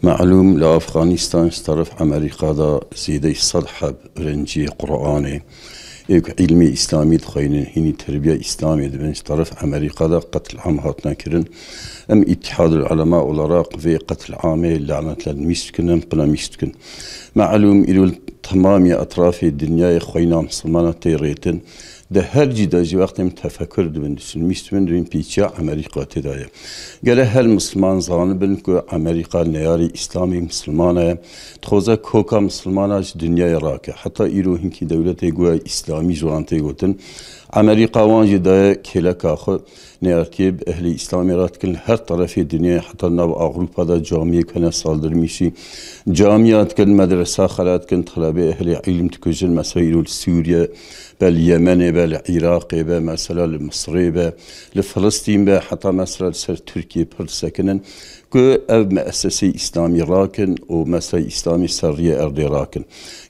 معلوم لأفغانستان طرف أمريكا دا زيدي صدحب رنجي قرآني إيك علمي إسلامي دخينين هيني تربية إسلامي دبنش طرف أمريكا دا قتل عام هاتنا كرن أم اتحاد العلماء والعراق في قتل عامي لعنة للمسكن قنا مسكن معلوم إلو تمام أطراف الدنيا خوينا مسلمانة تيريتن ده هر جدا جي وقت تفكر دبن المسلمين دبن بيتشا أمريكا تدايا قال هل مسلمان زانبن كو أمريكا نياري إسلامي مسلمانة تخوزا كوكا مسلمانة دنيا راكا حتى إيرو هنكي دولة يقوى إسلامي جوان تيقوتن أمريكا وانجي دا كيلاكا خو نيارتيب أهل إسلامي راتكن هر طرف الدنيا حتى ناو أوروبا دا جامعة كنا صالدر ميشي جامعات كن مدرسة خلات كن طلبة أهل علم تكجن مسائل سوريا باليمن بالعراق مثلا المصري لفلسطين حتى مثلا سر تركيا برسكنن كو أب مؤسسة إسلامي راكن ومسا إسلامي سرية أرضي راكن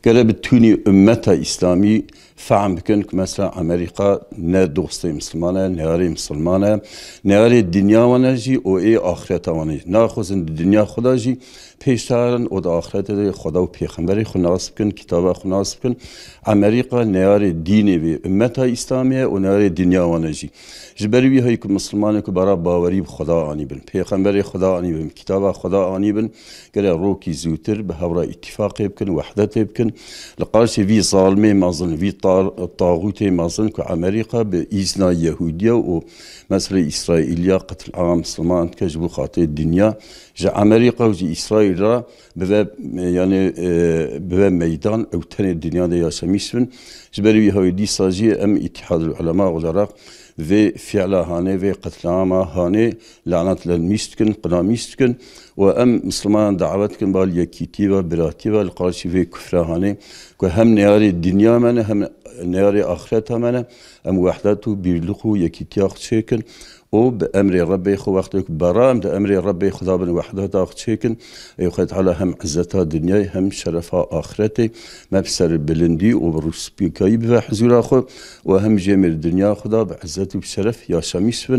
قال بتوني أمتا إسلامي فعم بكن مثلا أمريكا نا دوستي مسلمانة نهاري مسلمانة نهاري الدنيا ونجي و إيه آخرتا ونجي ناخذ الدنيا خدا جي پیشترن و دا آخرت ده خدا و پیغمبری خو ناسب کن کتاب خو ناسب کن امریکا نیار دینی به امت اسلامیه و نیار دنیا وانجی جبری هایی که مسلمانه که برای باوری خدا آنی بن پیغمبری خدا آنی بن کتاب خدا آنی بن گله روکی زوتر به هورا اتفاق بکن وحدت بکن لقارش وی ظالمه مازن وی طاغوت مازن که امریکا به ایزنا یهودیا و مثل اسرائیلیا قتل عام مسلمان که جبو خاطر دنیا جا امریکا و جا اسرائیل را به ميدان او تاني الدنيا دا ياسميسون جبري هاي دي ساجي ام اتحاد العلماء والعراق في فعلا هاني في قتل عام هاني لعنات للميستكن قنا ميستكن وام مسلمان دعوتكن باليكيتي وبراتي والقارشي في كفر هاني كهم نياري الدنيا من هم نياري اخرتها من ام وحدته بيرلقو يكيتي اخشيكن او بأمر ربي خو وقتك برام ده أمر ربي خدا بن وحده داخل شيكن يخد على هم عزتها دنيا هم شرفها آخرتي ما بسر بلندي وبروس بيكاي بحزور أخو وهم جميل الدنيا خدا بعزته بشرف يا شميس.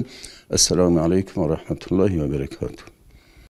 السلام عليكم ورحمة الله وبركاته.